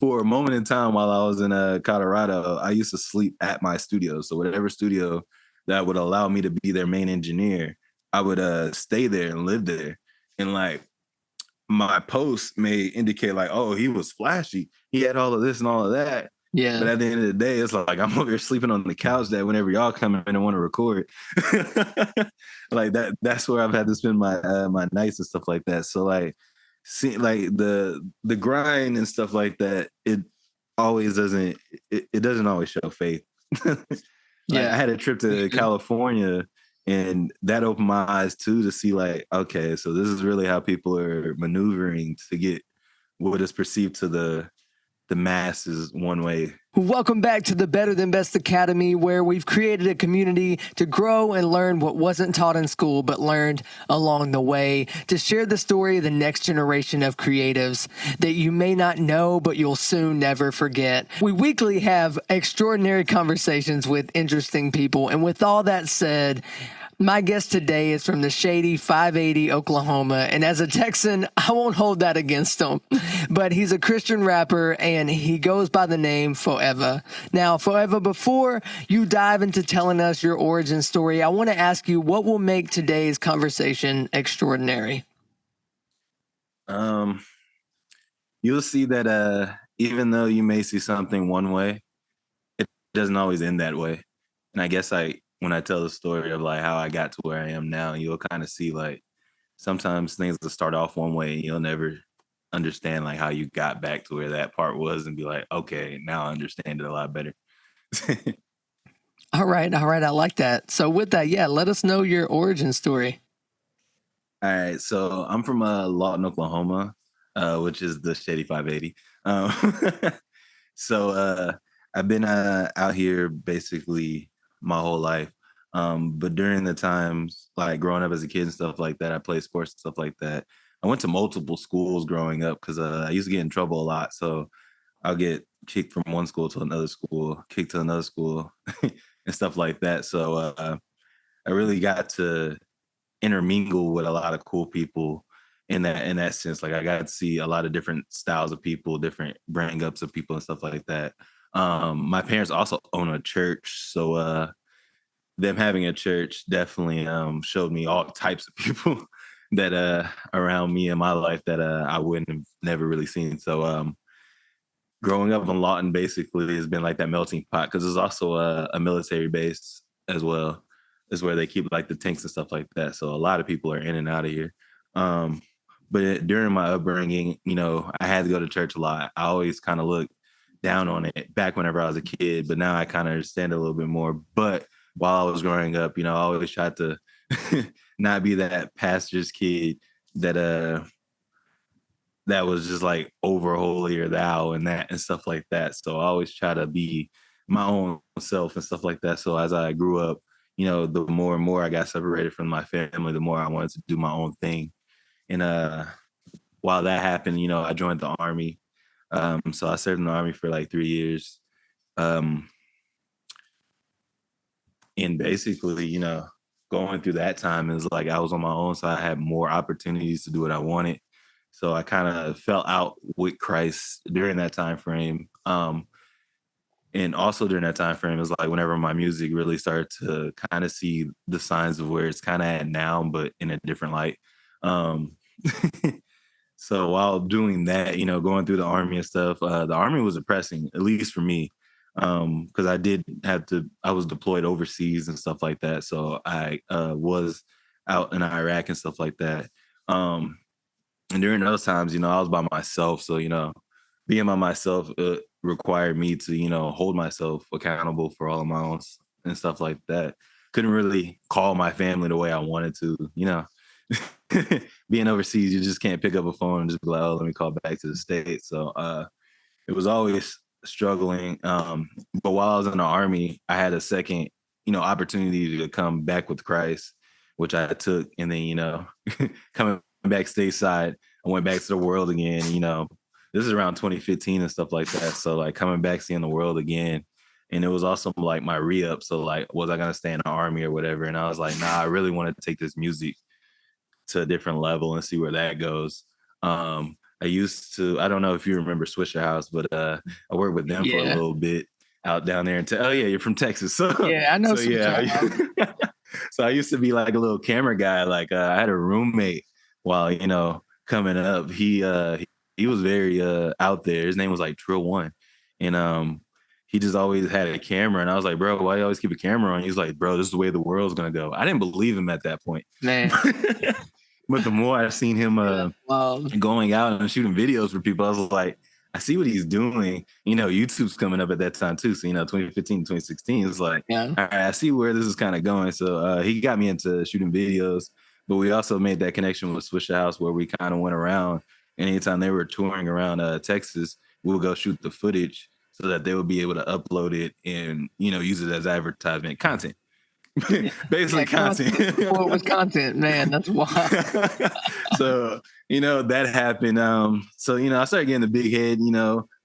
for a moment in time while I was in Colorado, I used to sleep at my studio. So whatever studio that would allow me to be their main engineer, I would stay there and live there. And like my posts may indicate like, oh, he was flashy. He had all of this and all of that. Yeah. But at the end of the day, it's like I'm over here sleeping on the couch that whenever y'all come in and want to record, like that's where I've had to spend my nights and stuff like that. So like see like the grind and stuff like that, it always doesn't it doesn't always show faith. Like I Yeah. had a trip to California and that opened my eyes too to see like, okay, so this is really how people are maneuvering to get what is perceived to the masses one way. Welcome back to the Better Than Best Academy, where we've created a community to grow and learn what wasn't taught in school, but learned along the way, to share the story of the next generation of creatives that you may not know, but you'll soon never forget. We weekly have extraordinary conversations with interesting people. And with all that said, my guest today is from the shady 580 Oklahoma, and as a Texan, I won't hold that against him, but he's a Christian rapper, and he goes by the name FOEVA. Now, FOEVA, before you dive into telling us your origin story, I want to ask you what will make today's conversation extraordinary? You'll see that even though you may see something one way, it doesn't always end that way. And I guess when I tell the story of like how I got to where I am now, you'll kind of see like sometimes things will start off one way and you'll never understand like how you got back to where that part was and be like, okay, now I understand it a lot better. All right. I like that. So with that, yeah, let us know your origin story. All right. So I'm from Lawton, Oklahoma, which is the shady 580. So I've been out here basically my whole life. But during the times like growing up as a kid and stuff like that, I played sports and stuff like that. I went to multiple schools growing up because I used to get in trouble a lot. So I'll get kicked from one school to another school, kicked to another school, and stuff like that. So I really got to intermingle with a lot of cool people in that sense. Like I got to see a lot of different styles of people, different bring ups of people and stuff like that. My parents also own a church, so them having a church definitely showed me all types of people that around me in my life that I wouldn't have never really seen. So growing up in Lawton basically has been like that melting pot because there's also a military base as well. Is where they keep like the tanks and stuff like that. So a lot of people are in and out of here. But during my upbringing, I had to go to church a lot. I always kind of looked down on it back whenever I was a kid, but now I kind of understand it a little bit more. But while I was growing up, I always tried to not be that pastor's kid that that was just like over holier thou and that and stuff like that. So I always try to be my own self and stuff like that. So as I grew up, the more and more I got separated from my family, the more I wanted to do my own thing. And while that happened, I joined the Army. So I served in the Army for like 3 years. And basically, going through that time is like I was on my own, so I had more opportunities to do what I wanted. So I kind of fell out with Christ during that time frame. And also during that time frame is like whenever my music really started to kind of see the signs of where it's kind of at now, but in a different light. So while doing that, going through the Army and stuff, the Army was depressing, at least for me, because I was deployed overseas and stuff like that. So I was out in Iraq and stuff like that. And during those times, I was by myself. So, being by myself required me to, hold myself accountable for all of my own and stuff like that. Couldn't really call my family the way I wanted to. Being overseas, you just can't pick up a phone and just be like, oh, let me call back to the States. So it was always struggling. But while I was in the Army, I had a second, opportunity to come back with Christ, which I took. And then, coming back stateside, I went back to the world again. This is around 2015 and stuff like that. So like coming back, seeing the world again. And it was also like my re-up. So like, was I going to stay in the Army or whatever? And I was like, nah, I really want to take this music to a different level and see where that goes. I used to, I don't know if you remember Swisher House, but I worked with them for a Yeah. little bit out down there. Oh yeah, you're from Texas. So, Yeah, I know so Switch yeah. House. So I used to be like a little camera guy. Like I had a roommate while, coming up. He was very out there. His name was like Trill One. And he just always had a camera. And I was like, bro, why you always keep a camera on? He's like, bro, this is the way the world's gonna go. I didn't believe him at that point. Man. But the more I've seen him Yeah. Wow. going out and shooting videos for people, I was like, I see what he's doing. YouTube's coming up at that time too. So, 2015, 2016, it's like, Yeah. all right, I see where this is kind of going. So he got me into shooting videos, but we also made that connection with Swisher House where we kind of went around. And anytime they were touring around Texas, we would go shoot the footage so that they would be able to upload it and, use it as advertisement content. Basically content. Well, with content, man, that's wild. So, that happened. So, I started getting the big head,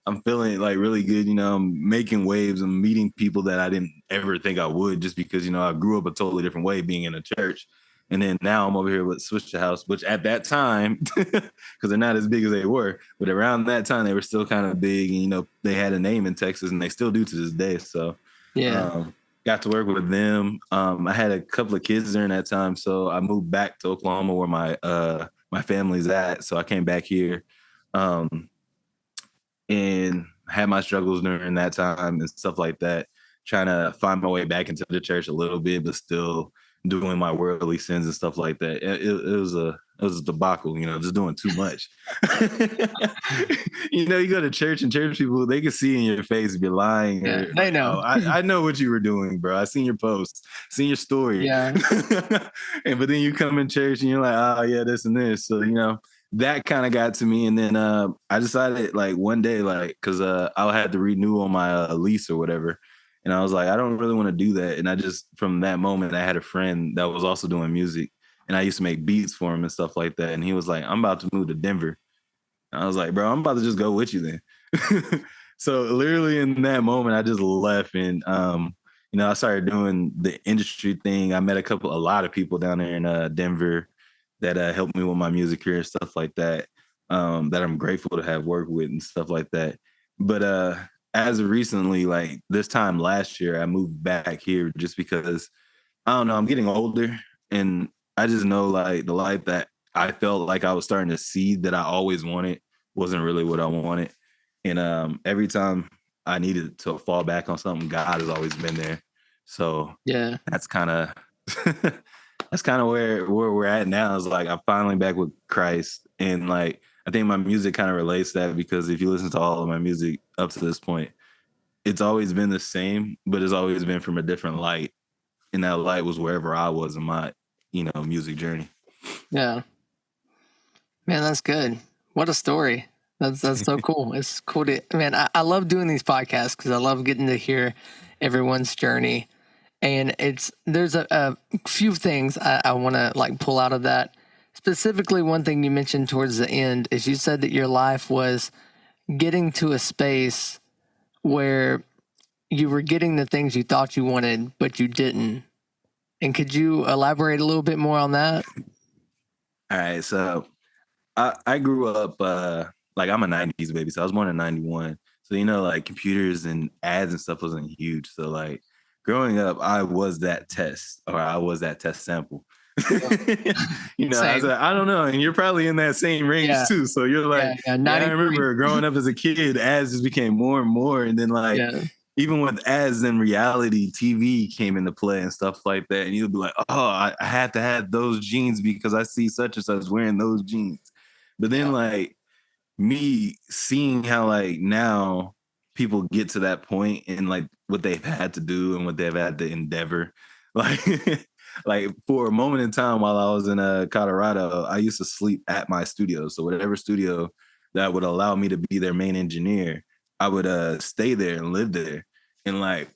I'm feeling like really good, I'm making waves and meeting people that I didn't ever think I would just because, I grew up a totally different way being in a church. And then now I'm over here with Switch the House, which at that time, because they're not as big as they were, but around that time they were still kind of big and, they had a name in Texas and they still do to this day. So, yeah. Got to work with them. I had a couple of kids during that time, so I moved back to Oklahoma where my family's at. So I came back here, and had my struggles during that time and stuff like that. Trying to find my way back into the church a little bit, but still doing my worldly sins and stuff like that. It was a debacle, just doing too much. You go to church and church people, they can see in your face if you're lying. Yeah, or they like, know. oh, I know what you were doing, bro. I seen your posts, seen your story. Yeah. But then you come in church and you're like, oh yeah, this and this. So, that kind of got to me. And then I decided like one day, like, cause I had to renew on my lease or whatever. And I was like, I don't really want to do that. And I just, from that moment, I had a friend that was also doing music and I used to make beats for him and stuff like that. And he was like, I'm about to move to Denver. And I was like, bro, I'm about to just go with you then. So literally in that moment, I just left and, I started doing the industry thing. I met a lot of people down there in Denver that helped me with my music career and stuff like that, that I'm grateful to have worked with and stuff like that. But as of recently, like this time last year, I moved back here just because I don't know, I'm getting older and I just know like the life that I felt like I was starting to see that I always wanted wasn't really what I wanted. And every time I needed to fall back on something, God has always been there. So yeah, that's kind of where we're at now. Is like I'm finally back with Christ, and like I think my music kind of relates to that because if you listen to all of my music up to this point, it's always been the same, but it's always been from a different light, and that light was wherever I was in my music journey. Yeah, man, that's good. What a story. That's so cool. It's cool to, man, I love doing these podcasts because I love getting to hear everyone's journey. And there's a few things I want to like pull out of that. Specifically, one thing you mentioned towards the end is you said that your life was getting to a space where you were getting the things you thought you wanted, but you didn't. And could you elaborate a little bit more on that? All right. So I grew up, like I'm a 90s baby. So I was born in 91. So, like computers and ads and stuff wasn't huge. So like growing up, I was that test sample. I was like, I don't know. And you're probably in that same range too. So you're like, I remember growing up as a kid, ads just became more and more. And then like, even with ads, then reality TV came into play and stuff like that. And you'll be like, oh, I have to have those jeans because I see such and such wearing those jeans. But then like me seeing how like now people get to that point and like what they've had to do and what they've had to endeavor. Like, like for a moment in time while I was in Colorado, I used to sleep at my studio. So whatever studio that would allow me to be their main engineer, I would stay there and live there. And like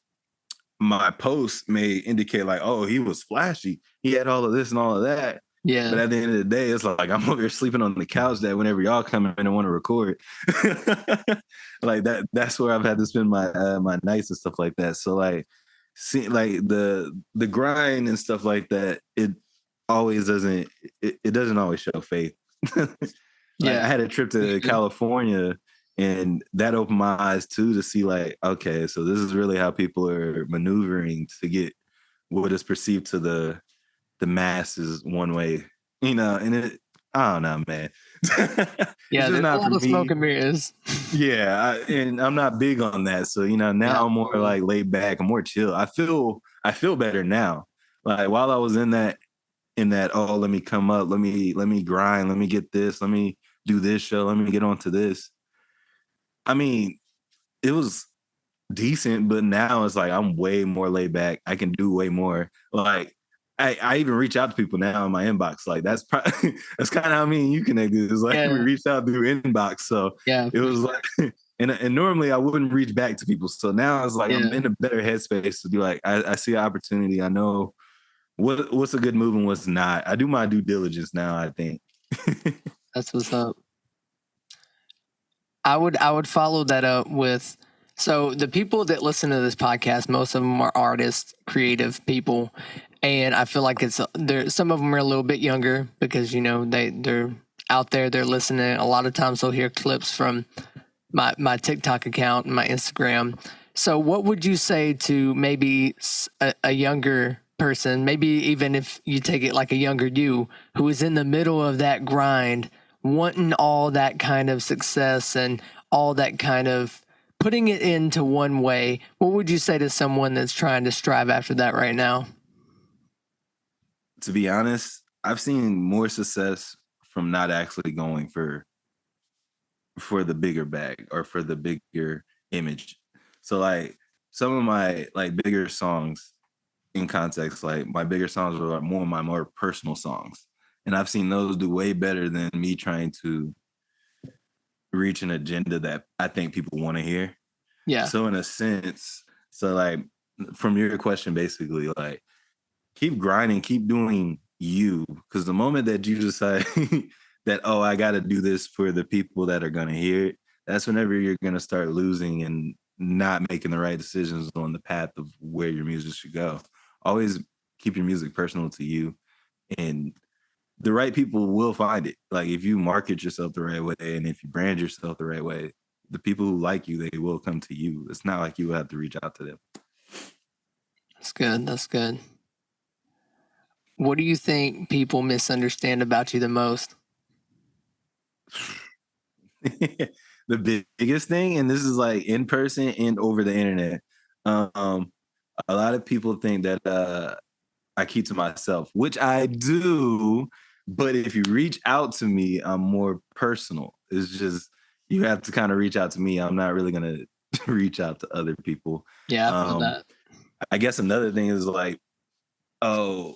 my posts may indicate like, oh, he was flashy. He had all of this and all of that. Yeah. But at the end of the day, it's like I'm over here sleeping on the couch that whenever y'all come in and want to record. Like that's where I've had to spend my my nights and stuff like that. So like see like the grind and stuff like that, it always doesn't it doesn't always show faith. Like Yeah. I had a trip to California, and that opened my eyes too to see like, okay, so this is really how people are maneuvering to get what is perceived to the masses one way, and I don't know, man. It's Yeah, just there's a not for lot of smoke me. and mirrors. Yeah, and I'm not big on that. So now Yeah. I'm more like laid back. I'm more chill. I feel better now. Like while I was in that, oh, let me come up, let me grind, let me get this, let me do this show, let me get onto this. I mean, it was decent, but now it's like I'm way more laid back. I can do way more. Like I even reach out to people now in my inbox. Like that's probably that's kind of how me and you connected. It's like we Yeah. reached out through inbox. So Yeah. it was like and normally I wouldn't reach back to people. So now it's like I'm Yeah. in a better headspace to be like, I see an opportunity. I know what's a good move and what's not. I do my due diligence now, I think. That's what's up. I would follow that up with, so the people that listen to this podcast, most of them are artists, creative people, and I feel like it's there. Some of them are a little bit younger because they're out there, they're listening. A lot of times they'll hear clips from my TikTok account and my Instagram. So what would you say to maybe a younger person, maybe even if you take it like a younger you who is in the middle of that grind, wanting all that kind of success and all that kind of putting it into one way, what would you say to someone that's trying to strive after that right now? To be honest, I've seen more success from not actually going for the bigger bag or for the bigger image. So like some of my like bigger songs in context, like my bigger songs are like more personal songs. And I've seen those do way better than me trying to reach an agenda that I think people want to hear. Yeah. So in a sense, so like from your question, basically, like keep grinding, keep doing you. Because the moment that you decide that, oh, I got to do this for the people that are going to hear it, that's whenever you're going to start losing and not making the right decisions on the path of where your music should go. Always keep your music personal to you, and the right people will find it. Like if you market yourself the right way and if you brand yourself the right way, the people who like you, they will come to you. It's not like you have to reach out to them. That's good. That's good. What do you think people misunderstand about you the most? The biggest thing, and this is like in person and over the internet, um, a lot of people think that I keep to myself, which I do. But if you reach out to me, I'm more personal. It's just you have to kind of reach out to me. I'm not really gonna reach out to other people. Yeah, I feel Um, that. I guess another thing is like, oh,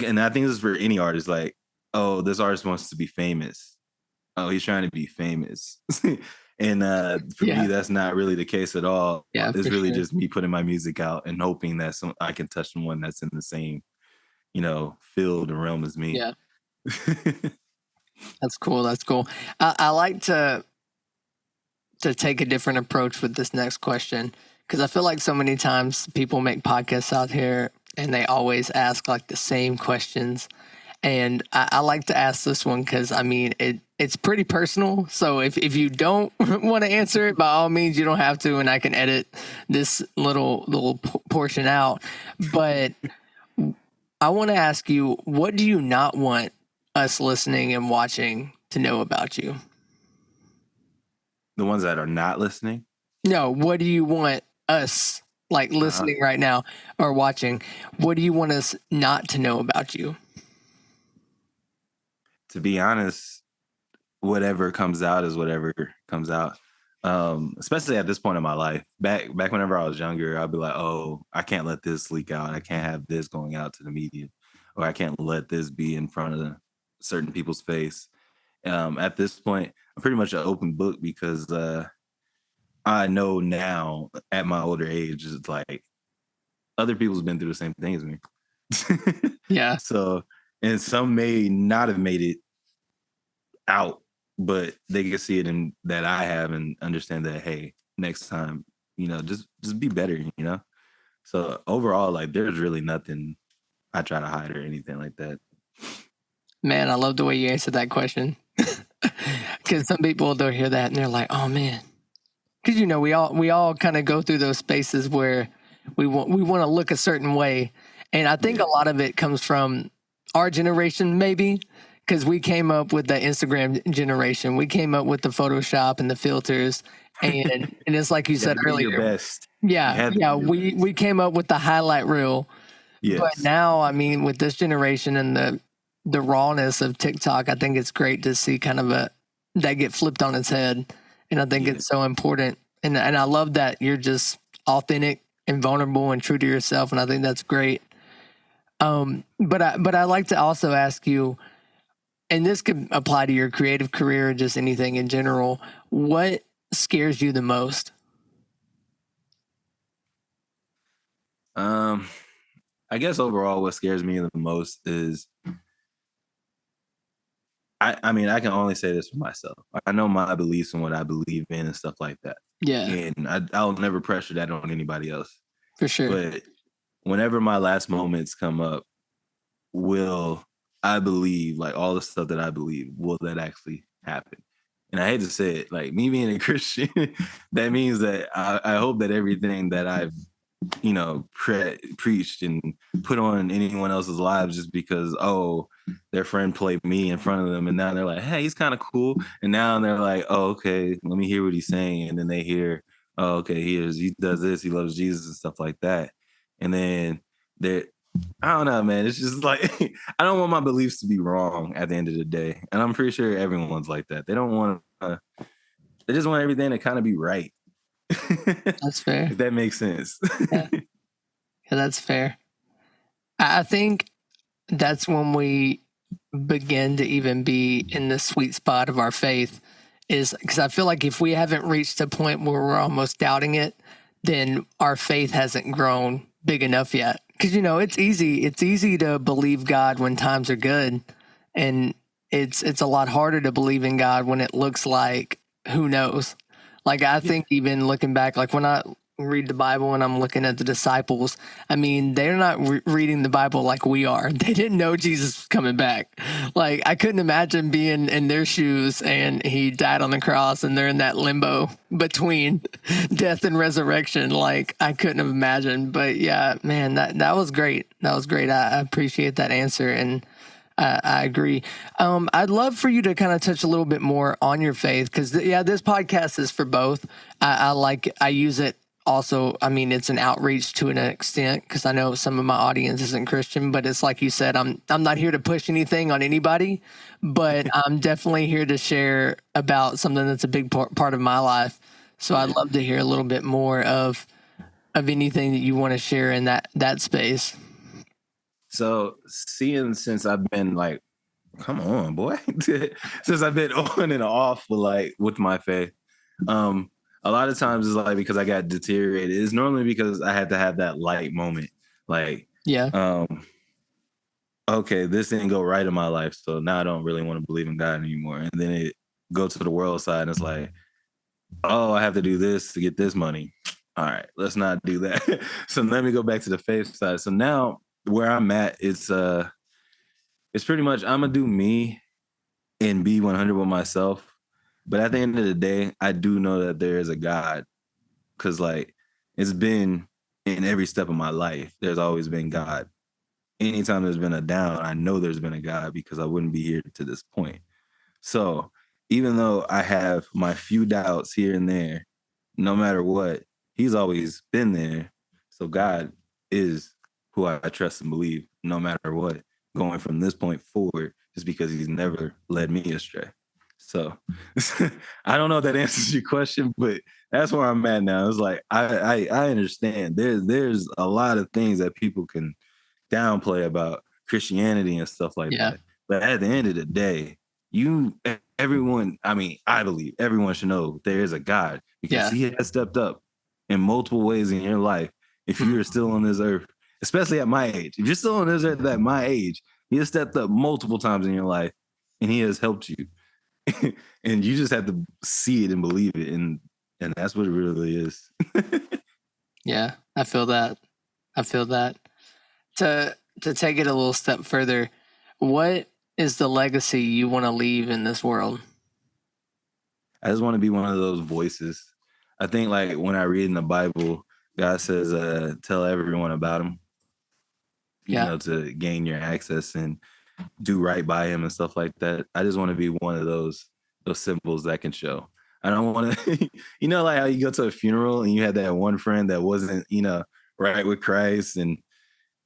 and I think this is for any artist, like, oh, this artist wants to be famous. Oh, he's trying to be famous. And for me, Yeah. that's not really the case at all. Yeah, It's for really sure. just me putting my music out and hoping that I can touch someone that's in the same, field and realm as me. Yeah. That's cool. That's cool. I like to take a different approach with this next question because I feel like so many times people make podcasts out here and they always ask like the same questions. And I like to ask this one because I mean it's pretty personal. So if you don't want to answer it, by all means you don't have to, and I can edit this little portion out. But I want to ask you, what do you not want us listening and watching to know about you? The ones that are not listening. No, what do you want us like Uh, listening right now or watching? What do you want us not to know about you? to be honest, whatever comes out is whatever comes out. Especially at this point in my life. Back whenever I was younger, I'd be like, oh, I can't let this leak out. I can't have this going out to the media, or I can't let this be in front of certain people's face. At this point, I'm pretty much an open book because I know now at my older age, it's like other people's been through the same thing as me. Yeah. So, and some may not have made it out, but they can see it in that I have and understand that, hey, next time, just be better. So overall, like there's really nothing I try to hide or anything like that. Man, I love the way you answered that question. Because some people, they'll hear that and they're like, oh man. Because, we all kind of go through those spaces where we want to look a certain way. And I think a lot of it comes from our generation, maybe, because we came up with the Instagram generation. We came up with the Photoshop and the filters. And it's like you said earlier. Your best. Yeah. We came up with the highlight reel. Yes. But now, I mean, with this generation and the rawness of TikTok, I think it's great to see kind of that get flipped on its head. And I think it's so important. And I love that you're just authentic and vulnerable and true to yourself. And I think that's great. But I'd like to also ask you, and this could apply to your creative career or just anything in general, what scares you the most? I guess overall what scares me the most is I mean, I can only say this for myself. I know my beliefs and what I believe in and stuff like that. Yeah. And I'll never pressure that on anybody else. For sure. But whenever my last moments come up, will I believe, like all the stuff that I believe, will that actually happen? And I hate to say it, like me being a Christian, that means that I hope that everything that I've preached and put on anyone else's lives just because, their friend played me in front of them. And now they're like, hey, he's kind of cool. And now they're like, oh, okay, let me hear what he's saying. And then they hear, oh, okay, he does this. He loves Jesus and stuff like that. And then I don't know, man. It's just like, I don't want my beliefs to be wrong at the end of the day. And I'm pretty sure everyone's like that. They don't want to, they just want everything to kind of be right. That's fair. If that makes sense. Yeah, that's fair. I think that's when we begin to even be in the sweet spot of our faith, is because I feel like if we haven't reached a point where we're almost doubting it, then our faith hasn't grown big enough yet. Because, it's easy to believe God when times are good. And it's a lot harder to believe in God when it looks like, who knows? Like, I think even looking back, like when I read the Bible and I'm looking at the disciples, I mean, they're not reading the Bible like we are. They didn't know Jesus was coming back. Like, I couldn't imagine being in their shoes and he died on the cross and they're in that limbo between death and resurrection. Like, I couldn't have imagined. But yeah, man, that was great. That was great. I appreciate that answer. And I agree. I'd love for you to kind of touch a little bit more on your faith because, this podcast is for both. I use it also. I mean, it's an outreach to an extent because I know some of my audience isn't Christian, but it's like you said, I'm not here to push anything on anybody, but I'm definitely here to share about something that's a big part of my life. So I'd love to hear a little bit more of anything that you want to share in that space. So since I've been like, come on, boy, since I've been on and off with my faith, a lot of times it's like because I got deteriorated. It's normally because I had to have that light moment, like, okay, this didn't go right in my life, so now I don't really want to believe in God anymore. And then it go to the world side, and it's like, oh, I have to do this to get this money. All right, let's not do that. So let me go back to the faith side. So now where I'm at, it's pretty much I'm gonna do me and be 100 with myself. But at the end of the day, I do know that there is a God, because like it's been in every step of my life. There's always been God. Anytime there's been a down, I know there's been a God because I wouldn't be here to this point. So even though I have my few doubts here and there, no matter what, He's always been there. So God is who I trust and believe no matter what, going from this point forward, just because He's never led me astray. So I don't know if that answers your question, but that's where I'm at now. It's like I understand there's a lot of things that people can downplay about Christianity and stuff like that. But at the end of the day, everyone, I mean, I believe everyone should know there is a God, because He has stepped up in multiple ways in your life. If you're still on this earth, especially at my age, if you're still on this earth at my age, He has stepped up multiple times in your life and He has helped you. And you just have to see it and believe it. And that's what it really is. Yeah, I feel that. To take it a little step further, what is the legacy you want to leave in this world? I just want to be one of those voices. I think like when I read in the Bible, God says, tell everyone about him, Yeah. to gain your access and do right by him and stuff like that. I just want to be one of those symbols that can show. I don't want to, like how you go to a funeral and you had that one friend that wasn't, right with Christ and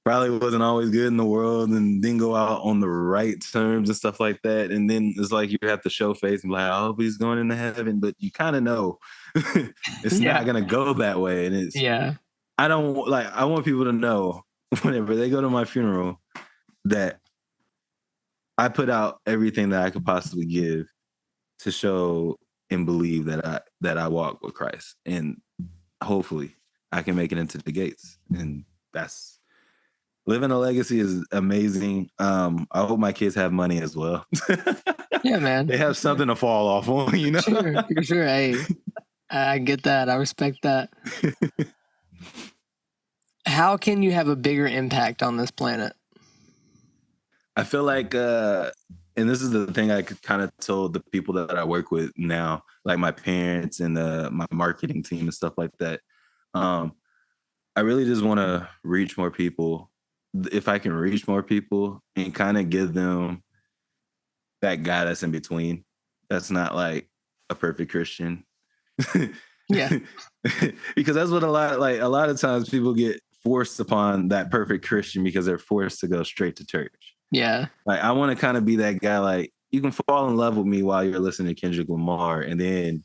probably wasn't always good in the world and didn't go out on the right terms and stuff like that. And then it's like you have to show face and be like, I hope he's going into heaven, but you kind of know it's not going to go that way. And it's, I want people to know whenever they go to my funeral that I put out everything that I could possibly give to show and believe that I walk with Christ, and hopefully I can make it into the gates. And that's living a legacy is amazing. I hope my kids have money as well. Yeah, man. They have something to fall off on, Sure, for sure. Hey, I get that. I respect that. How can you have a bigger impact on this planet? I feel like, and this is the thing I kind of told the people that I work with now, like my parents and my marketing team and stuff like that. I really just want to reach more people. If I can reach more people and kind of give them that guy that's in between, that's not like a perfect Christian. Yeah. Because that's what a lot of times people get forced upon that perfect Christian because they're forced to go straight to church. Yeah. Like I want to kind of be that guy. Like you can fall in love with me while you're listening to Kendrick Lamar, and then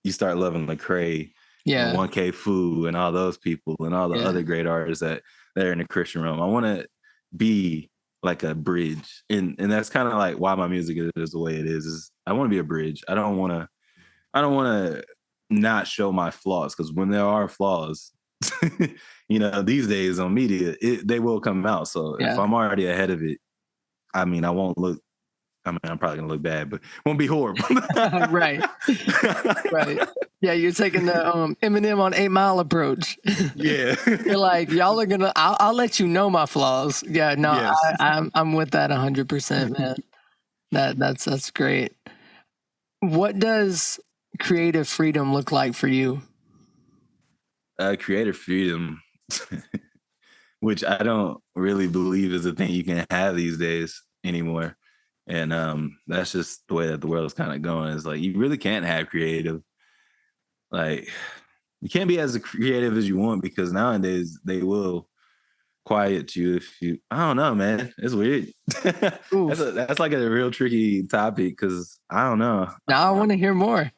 you start loving Lecrae, and 1K Fu, and all those people, and all the other great artists that are in the Christian realm. I want to be like a bridge, and that's kind of like why my music is the way it is I want to be a bridge. I don't want to not show my flaws, because when there are flaws, these days on media, they will come out. So if I'm already ahead of it, I mean, I won't look. I mean, I'm probably gonna look bad, but won't be horrible. Right. Yeah, you're taking the Eminem on 8 Mile approach. Yeah. You're like, y'all are gonna. I'll let you know my flaws. Yeah, no, yes. I'm with that 100%, man. That's great. What does creative freedom look like for you? Creative freedom, which I don't really believe is a thing you can have these days anymore. And that's just the way that the world is kind of going. It's like you really can't have creative. Like you can't be as creative as you want, because nowadays they will quiet you if you. I don't know, man. It's weird. That's like a real tricky topic, because I don't know. Now I want to hear more.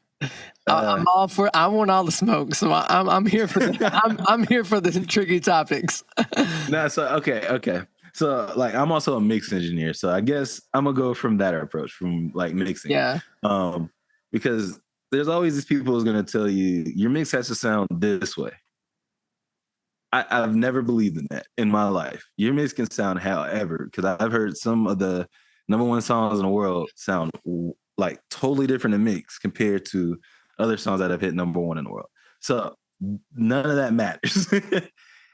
I'm all for. I want all the smoke, so I'm here for I'm here for the tricky topics. No, so okay. So like I'm also a mix engineer, so I guess I'm gonna go from that approach, from like mixing. Yeah. Because there's always these people who's gonna tell you your mix has to sound this way. I've never believed in that in my life. Your mix can sound however, because I've heard some of the #1 songs in the world sound like totally different in mix compared to other songs that have hit #1 in the world. So none of that matters.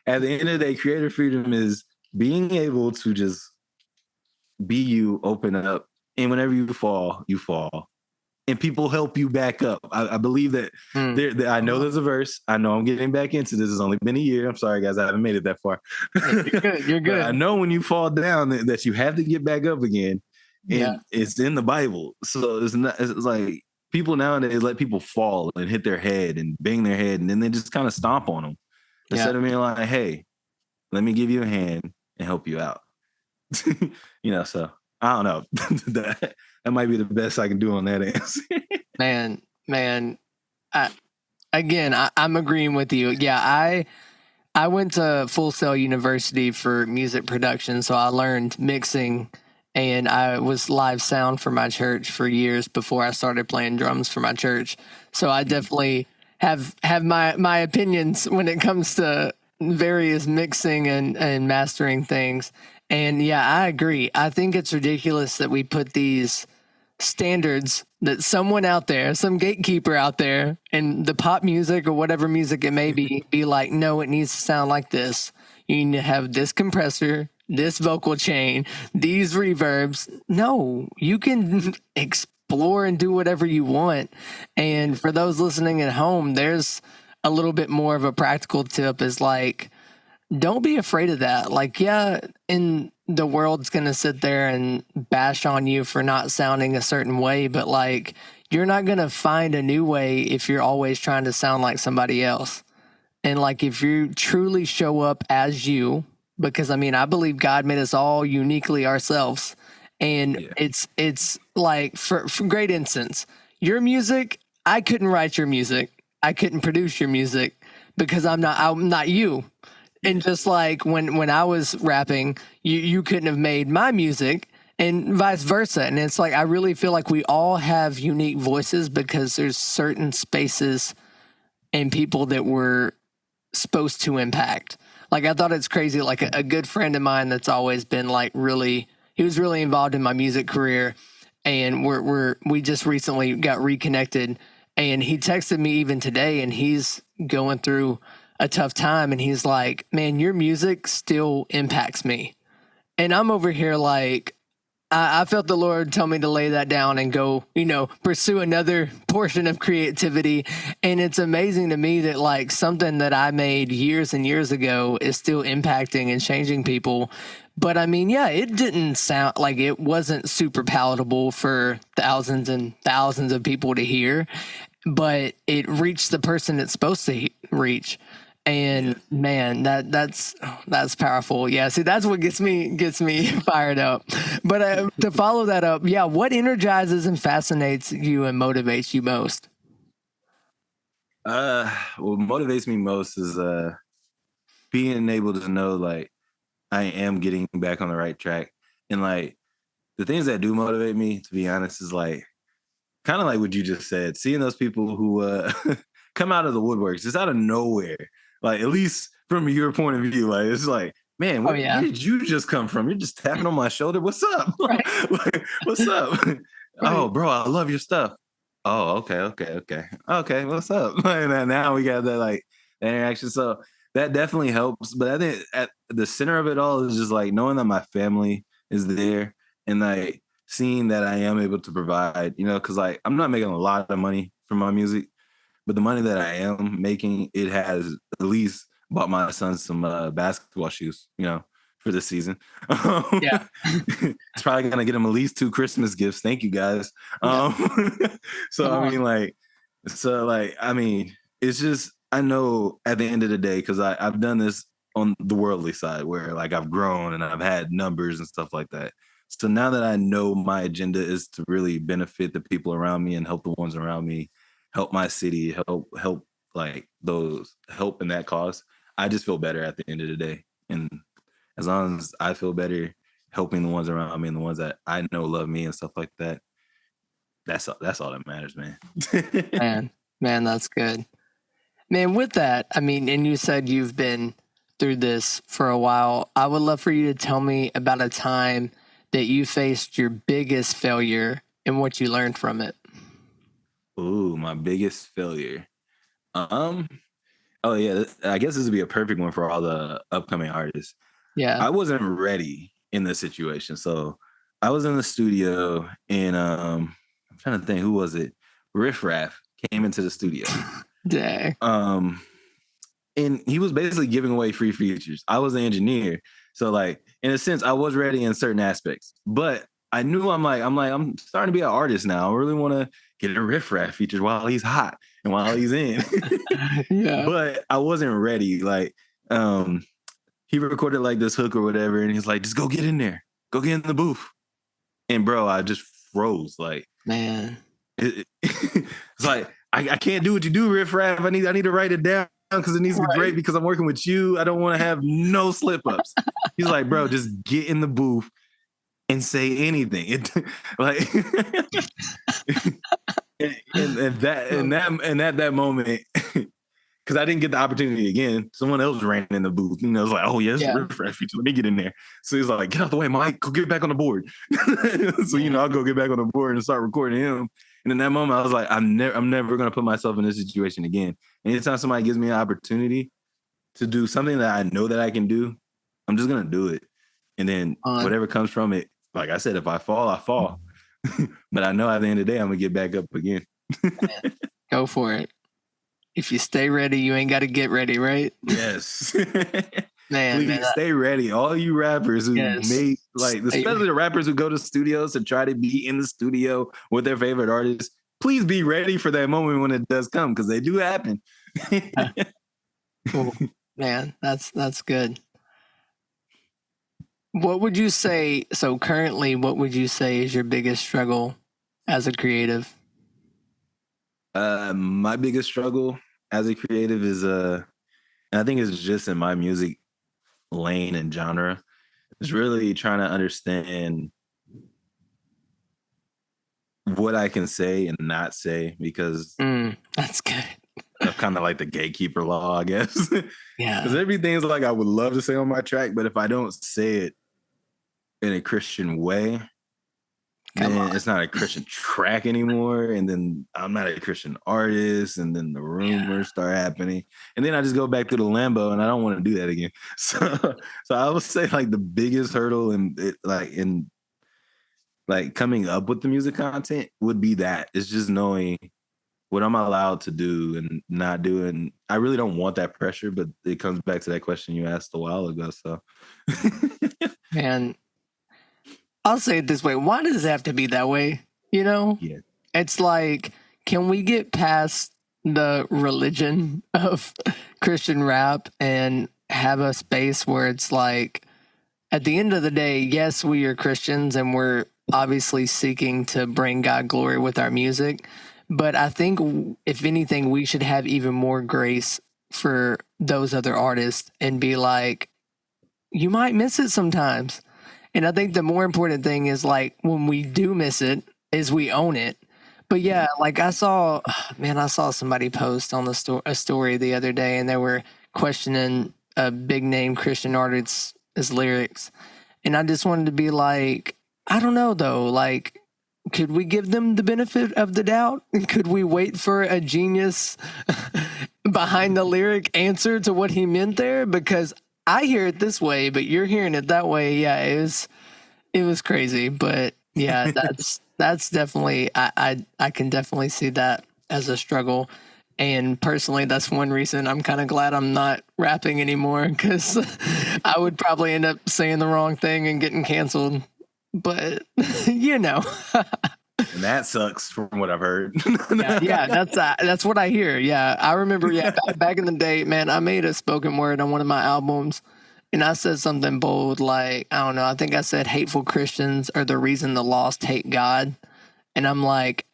At the end of the day, creative freedom is being able to just be you, open up, and whenever you fall, and people help you back up. I believe that I know there's a verse. I know I'm getting back into this. It's only been a year. I'm sorry, guys. I haven't made it that far. You're good. I know when you fall down that you have to get back up again. And it's in the Bible. So it's like people nowadays let people fall and hit their head and bang their head, and then they just kind of stomp on them. Instead of being like, hey, let me give you a hand and help you out. So I don't know. That might be the best I can do on that answer. Man, I'm agreeing with you. Yeah, I went to Full Sail University for music production, so I learned mixing, and I was live sound for my church for years before I started playing drums for my church. So I definitely have my opinions when it comes to various mixing and mastering things. And yeah, I agree. I think it's ridiculous that we put these standards that someone out there, some gatekeeper out there in the pop music or whatever music it may be like, no, it needs to sound like this. You need to have this compressor, this vocal chain, these reverbs. No, you can explore and do whatever you want. And for those listening at home, there's a little bit more of a practical tip is like, don't be afraid of that. Like, yeah, and the world's going to sit there and bash on you for not sounding a certain way, but like, you're not going to find a new way if you're always trying to sound like somebody else. And like, if you truly show up as you, because I mean, I believe God made us all uniquely ourselves. And Yeah. it's like, for great instance, your music, I couldn't write your music. I couldn't produce your music because I'm not you. And just like when I was rapping, you couldn't have made my music and vice versa. And it's like, I really feel like we all have unique voices because there's certain spaces and people that we're supposed to impact. Like, I thought it's crazy. Like a good friend of mine that's always been like he was really involved in my music career, and we just recently got reconnected, and he texted me even today, and he's going through a tough time, and he's like, man, your music still impacts me. And I'm over here like, I felt the Lord tell me to lay that down and go, pursue another portion of creativity. And it's amazing to me that like something that I made years and years ago is still impacting and changing people. But I mean, yeah, it didn't sound like, it wasn't super palatable for thousands and thousands of people to hear, but it reached the person it's supposed to reach. And man, that's powerful. Yeah, see, that's what gets me fired up. But to follow that up, yeah, what energizes and fascinates you and motivates you most? What motivates me most is being able to know like I am getting back on the right track, and like the things that do motivate me, to be honest, is like kind of like what you just said, seeing those people who come out of the woodworks, just out of nowhere. Like, at least from your point of view, like, it's like, man, where did you just come from? You're just tapping on my shoulder. What's up? Right. Like, what's up? Right. Oh, bro, I love your stuff. Oh, okay. What's up? And now we got that like that interaction. So that definitely helps. But I think at the center of it all is just like knowing that my family is there, and like seeing that I am able to provide, because like I'm not making a lot of money from my music, but the money that I am making, it has at least bought my son some basketball shoes, for this season. Yeah. It's probably going to get him at least 2 Christmas gifts. Thank you, guys. So, I mean, it's just, I know at the end of the day, because I've done this on the worldly side where like I've grown and I've had numbers and stuff like that. So now that I know my agenda is to really benefit the people around me and help the ones around me, help my city, help like those, help in that cause, I just feel better at the end of the day. And as long as I feel better helping the ones around me and the ones that I know love me and stuff like that, that's all that matters, man. Man, that's good. Man, with that, I mean, and you said you've been through this for a while. I would love for you to tell me about a time that you faced your biggest failure and what you learned from it. Ooh, my biggest failure. Oh yeah, I guess this would be a perfect one for all the upcoming artists. Yeah. I wasn't ready in this situation. So I was in the studio and I'm trying to think, who was it? Riff Raff came into the studio. Dang. And he was basically giving away free features. I was the engineer. So like in a sense, I was ready in certain aspects. But I knew I'm starting to be an artist now. I really want to get a Riff Raff feature while he's hot and while he's in. Yeah. But I wasn't ready. Like he recorded like this hook or whatever, and he's like, just go get in there. Go get in the booth. And bro, I just froze. Like, man. It's like, I can't do what you do, Riff Raff. I need to write it down because it needs to be great because I'm working with you. I don't want to have no slip ups. He's like, bro, just get in the booth and say anything. It like and at that moment, because I didn't get the opportunity again, someone else ran in the booth. It was like, oh yeah, it's a Riff Raff feature. Let me get in there. So he's like, get out the way, Mike. Go get back on the board. So I'll go get back on the board and start recording him. And in that moment, I was like, I'm never going to put myself in this situation again. Anytime somebody gives me an opportunity to do something that I know that I can do, I'm just going to do it. And then whatever comes from it, like I said, if I fall, I fall. But I know at the end of the day, I'm gonna get back up again. Go for it. If you stay ready, you ain't got to get ready, right? Yes. Man, Please stay ready. All you rappers who made, like, especially the rappers who go to studios to try to be in the studio with their favorite artists, please be ready for that moment when it does come, because they do happen. Cool. Man, that's good. What would you say? So currently, what would you say is your biggest struggle as a creative? My biggest struggle as a creative is and I think it's just in my music lane and genre, is really trying to understand what I can say and not say, because that's good. That's kind of like the gatekeeper law, I guess. Yeah. Because everything's like I would love to say on my track, but if I don't say it in a Christian way, then it's not a Christian track anymore. And then I'm not a Christian artist. And then the rumors start happening. And then I just go back to the Lambo, and I don't want to do that again. So I would say like the biggest hurdle in coming up with the music content would be that. It's just knowing what I'm allowed to do and not do. And I really don't want that pressure, but it comes back to that question you asked a while ago. So, man, I'll say it this way. Why does it have to be that way? You know, It's like, can we get past the religion of Christian rap and have a space where it's like, at the end of the day, yes, we are Christians and we're obviously seeking to bring God glory with our music. But I think, if anything, we should have even more grace for those other artists and be like, you might miss it sometimes. And I think the more important thing is, like, when we do miss it, is we own it. But yeah, like I saw somebody post on a story the other day, and they were questioning a big name Christian artist's lyrics. And I just wanted to be like, I don't know though, like, could we give them the benefit of the doubt? Could we wait for a genius behind the lyric answer to what he meant there? Because I hear it this way, but you're hearing it that way. Yeah, it was crazy. But yeah, that's definitely, I can definitely see that as a struggle. And personally, that's one reason I'm kind of glad I'm not rapping anymore, because I would probably end up saying the wrong thing and getting canceled. But you know, and that sucks from what I've heard. yeah, that's what I hear. Yeah, I remember. Yeah, back in the day, man, I made a spoken word on one of my albums, and I said something bold, like, I don't know. I think I said hateful Christians are the reason the lost hate God, and I'm like,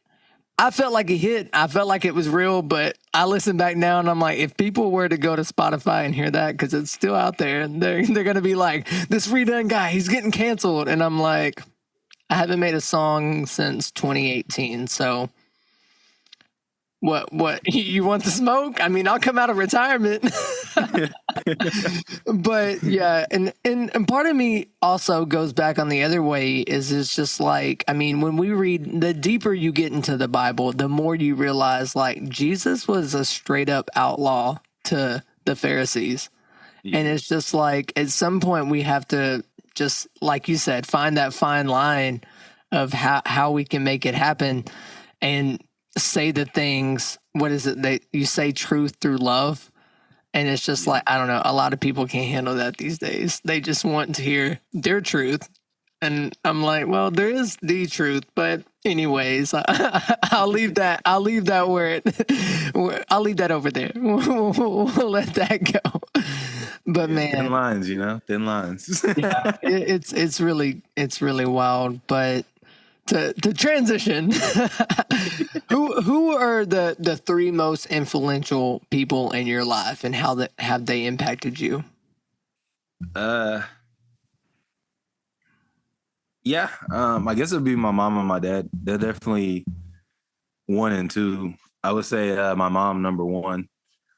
I felt like a hit. I felt like it was real, but I listen back now and I'm like, if people were to go to Spotify and hear that, because it's still out there, they're going to be like, this redone guy, he's getting canceled. And I'm like, I haven't made a song since 2018. So what you want the smoke? I mean, I'll come out of retirement. But yeah, and part of me also goes back on the other way, is it's just like, I mean, when we read, the deeper you get into the Bible, the more you realize, like, Jesus was a straight up outlaw to the Pharisees. And it's just like, at some point we have to, just like you said, find that fine line of how we can make it happen and say the things, what is it, you say truth through love. And it's just like, I don't know, a lot of people can't handle that these days. They just want to hear their truth. And I'm like, well, there is the truth, but anyways, I'll leave that where I'll leave that over there. We'll let that go. But man, thin lines, thin lines. Yeah, it's really wild. But to transition, who are the three most influential people in your life, and how have they impacted you? Yeah, I guess it would be my mom and my dad. They're definitely 1 and 2. I would say my mom number 1,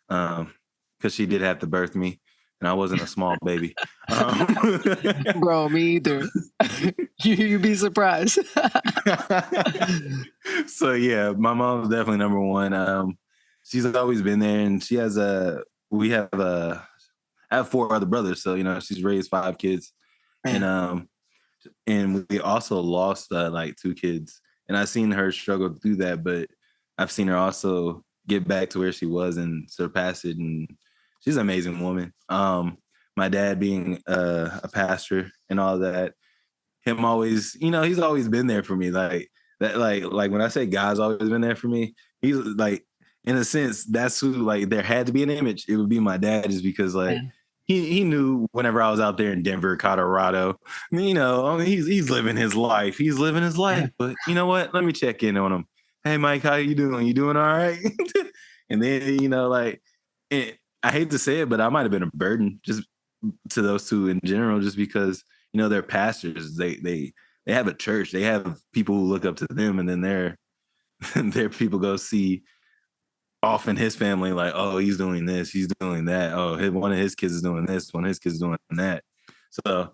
because she did have to birth me, and I wasn't a small baby. Bro, me either. You'd be surprised. So yeah, my mom's definitely number 1. She's always been there, and she has I have 4 other brothers, so she's raised 5 kids, and we also lost like 2 kids and I've seen her struggle through that, but I've seen her also get back to where she was and surpass it. And she's an amazing woman. My dad being a pastor and all that, him always, he's always been there for me. Like that, like when I say God's always been there for me, he's like, in a sense, that's who, like, there had to be an image. It would be my dad, just because like he knew whenever I was out there in Denver, Colorado, I mean, he's living his life. He's living his life. But you know what? Let me check in on him. Hey, Mike, how you doing? You doing all right? And then, like, I hate to say it, but I might have been a burden just to those two in general, just because, they're pastors. They have a church. They have people who look up to them, and then their people go see off in his family, like, oh, he's doing this, he's doing that. Oh, one of his kids is doing this, one of his kids is doing that. So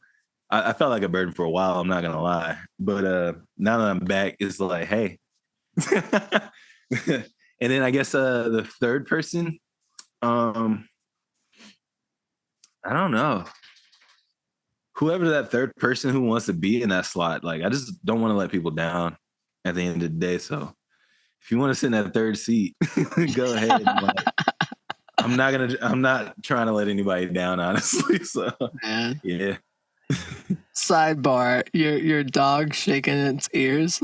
I felt like a burden for a while, I'm not gonna lie. But now that I'm back, it's like, hey. And then I guess the third person, I don't know. Whoever that third person who wants to be in that slot, like, I just don't want to let people down at the end of the day. So if you want to sit in that third seat, go ahead. Like, I'm not trying to let anybody down, honestly. So yeah. Sidebar: your dog shaking its ears.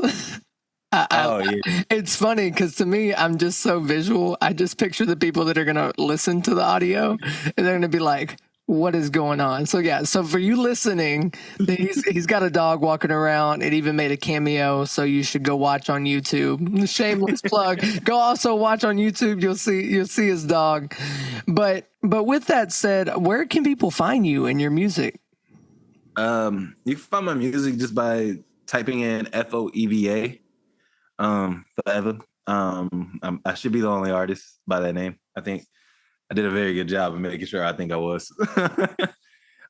It's funny because to me, I'm just so visual. I just picture the people that are gonna listen to the audio, and they're gonna be like, what is going on? So yeah, so for you listening, he's got a dog walking around. It even made a cameo, so you should go watch on YouTube. Shameless plug. Go also watch on YouTube. You'll see his dog. But with that said, where can people find you and your music? You can find my music just by typing in FOEVA, FOEVA. I should be the only artist by that name. I think I did a very good job of making sure I think I was.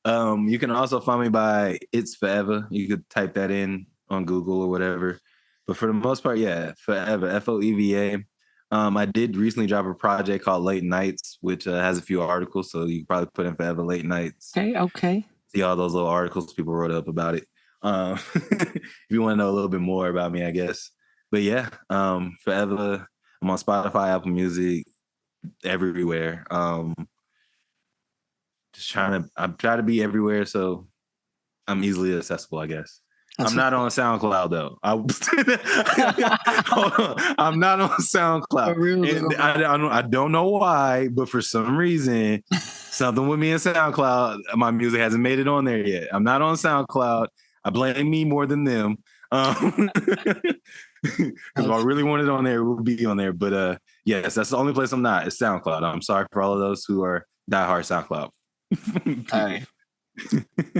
You can also find me by It's FOEVA. You could type that in on Google or whatever. But for the most part, yeah, FOEVA, FOEVA. I did recently drop a project called Late Nights, which has a few articles. So you can probably put in FOEVA Late Nights. Okay. See all those little articles people wrote up about it. If you want to know a little bit more about me, I guess. But yeah, FOEVA. I'm on Spotify, Apple Music, everywhere. I'm trying to be everywhere, so I'm easily accessible, I guess. I'm not on SoundCloud though. I'm not on SoundCloud. And I don't know why, but for some reason, something with me in SoundCloud, my music hasn't made it on there yet. I'm not on SoundCloud. I blame me more than them. Because if I really wanted it on there, it would be on there. But yes, that's the only place I'm not. It's SoundCloud. I'm sorry for all of those who are diehard SoundCloud. All right.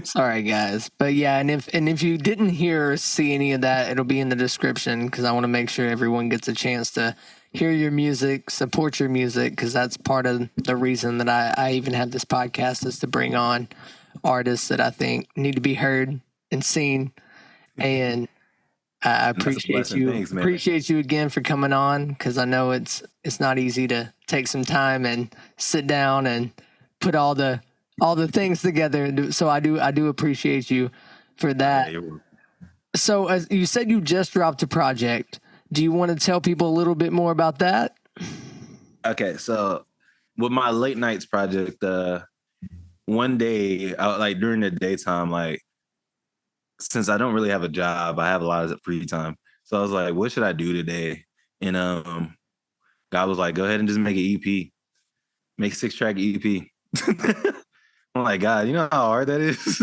Sorry, guys. But yeah, and if you didn't hear or see any of that, it'll be in the description, because I want to make sure everyone gets a chance to hear your music, support your music, because that's part of the reason that I even have this podcast, is to bring on artists that I think need to be heard and seen. And I appreciate you. Thanks, appreciate you again for coming on, because I know it's not easy to take some time and sit down and put all the things together. So I do appreciate you for that. So as you said, you just dropped a project. Do you want to tell people a little bit more about that? Okay, so with my Late Nights project, one day, like during the daytime, like, since I don't really have a job, I have a lot of free time. So I was like, what should I do today? And God was like, go ahead and just make an EP. Make a 6-track EP. I'm like, God, you know how hard that is?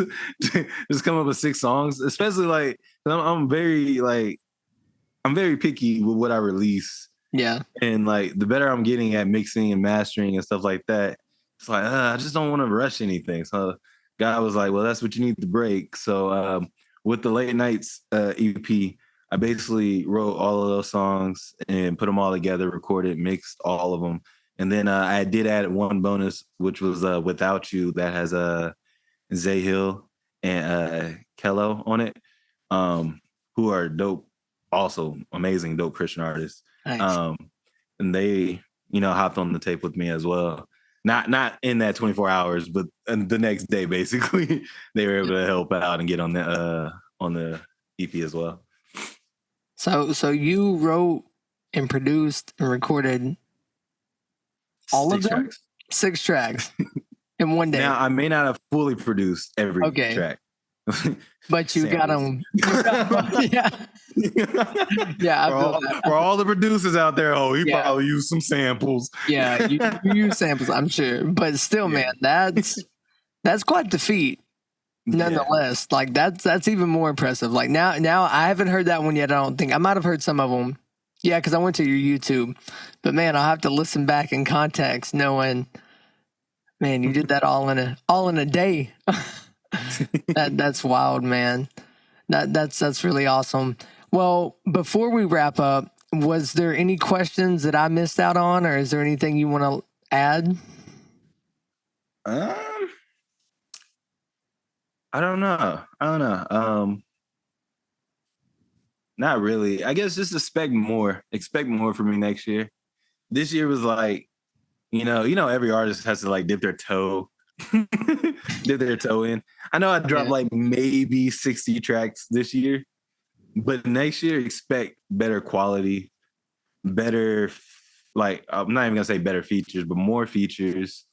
Just come up with 6 songs, especially like, I'm very picky with what I release. Yeah. And like, the better I'm getting at mixing and mastering and stuff like that, it's like, I just don't want to rush anything. So God was like, well, that's what you need to break. So with the Late Nights EP, I basically wrote all of those songs and put them all together, recorded, mixed all of them. And then I did add one bonus, which was Without You, that has Zay Hill and Kello on it, who are dope, also amazing, dope Christian artists. Nice. And they, hopped on the tape with me as well. Not in that 24 hours, but the next day, basically, they were able to help out and get on the EP as well. So you wrote and produced and recorded all of 6 them? tracks. 6 tracks in one day. Now I may not have fully produced every Okay. track. But you got Samples. them. Yeah. Yeah, I feel that. For all the producers out there, he Yeah. probably used some samples. Yeah, you use samples, I'm sure. But still, Yeah. man, that's quite the feat. Yeah. Nonetheless, like that's even more impressive. Like now I haven't heard that one yet. I don't think I might have heard some of them. Yeah, because I went to your YouTube, but man, I'll have to listen back in context, knowing, man, you did that all in a day. That's wild, man. That's really awesome. Well, before we wrap up, was there any questions that I missed out on, or is there anything you want to add? I don't know. Not really. I guess just expect more. Expect more from me next year. This year was like, every artist has to like dip their toe in. I know I dropped like maybe 60 tracks this year, but next year expect better quality, better, like, I'm not even gonna say better features, but more features.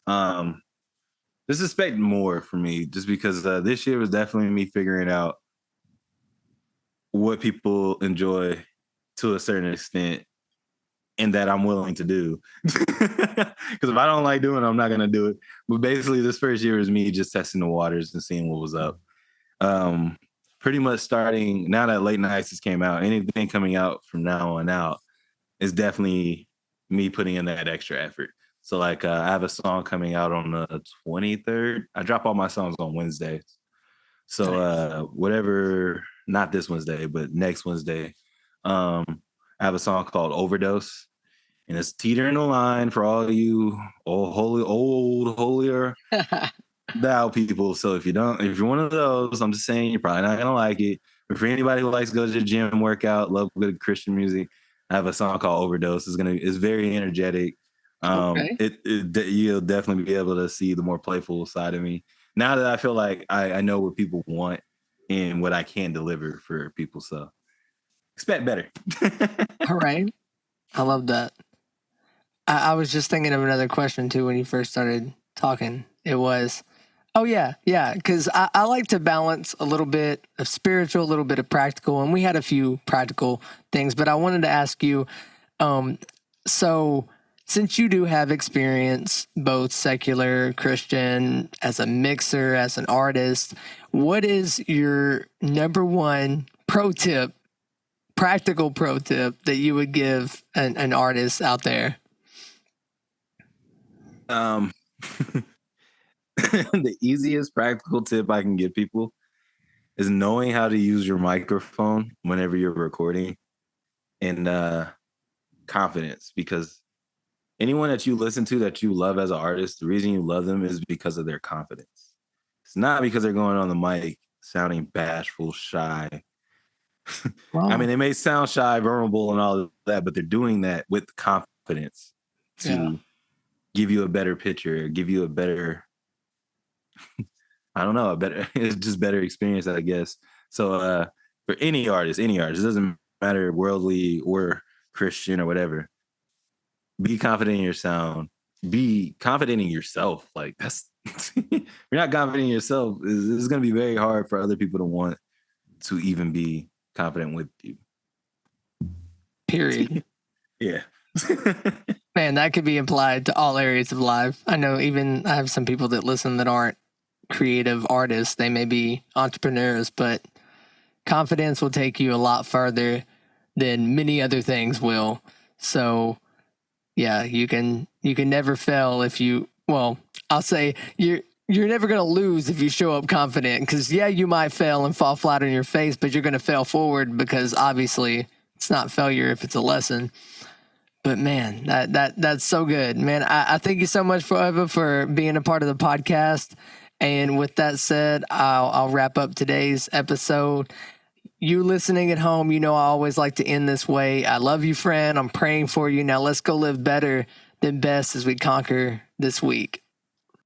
Just expect more from me, just because this year was definitely me figuring out what people enjoy to a certain extent and that I'm willing to do. Because if I don't like doing it, I'm not going to do it. But basically, this first year is me just testing the waters and seeing what was up. Pretty much starting, now that Late Nights has came out, anything coming out from now on out is definitely me putting in that extra effort. So, like, I have a song coming out on the 23rd. I drop all my songs on Wednesdays. So, whatever, not this Wednesday, but next Wednesday, I have a song called Overdose, and it's teetering the line for all you holier thou people. So if you're one of those, I'm just saying you're probably not gonna like it. But for anybody who likes to go to the gym, work out, love good Christian music, I have a song called Overdose. It's very energetic. You'll definitely be able to see the more playful side of me now that I feel like I know what people want and what I can deliver for people. So expect better. All right. I love that. I was just thinking of another question too when you first started talking. It was, because I like to balance a little bit of spiritual, a little bit of practical, and we had a few practical things, but I wanted to ask you, so since you do have experience, both secular, Christian, as a mixer, as an artist, what is your number one practical pro tip that you would give an artist out there? The easiest practical tip I can give people is knowing how to use your microphone whenever you're recording, and confidence, because anyone that you listen to that you love as an artist, the reason you love them is because of their confidence. It's not because they're going on the mic sounding bashful, shy. Wow. I mean, they may sound shy, vulnerable, and all of that, but they're doing that with confidence to give you a better picture, give you a better, it's just better experience, I guess. So for any artist, it doesn't matter worldly or Christian or whatever, be confident in your sound, be confident in yourself. Like, that's, if you're not confident in yourself, it's going to be very hard for other people to want to even be confident with you. Period. Yeah. Man, that could be applied to all areas of life. I know even I have some people that listen that aren't creative artists. They may be entrepreneurs, but confidence will take you a lot further than many other things will. So yeah, you can never fail if you, well, I'll say you're never going to lose if you show up confident, because you might fail and fall flat on your face, but you're going to fail forward, because obviously it's not failure if it's a lesson. But man, that's so good, man. I thank you so much, FOEVA, for being a part of the podcast. And with that said, I'll wrap up today's episode. You listening at home, I always like to end this way. I love you, friend. I'm praying for you. Now let's go live better than best as we conquer this week.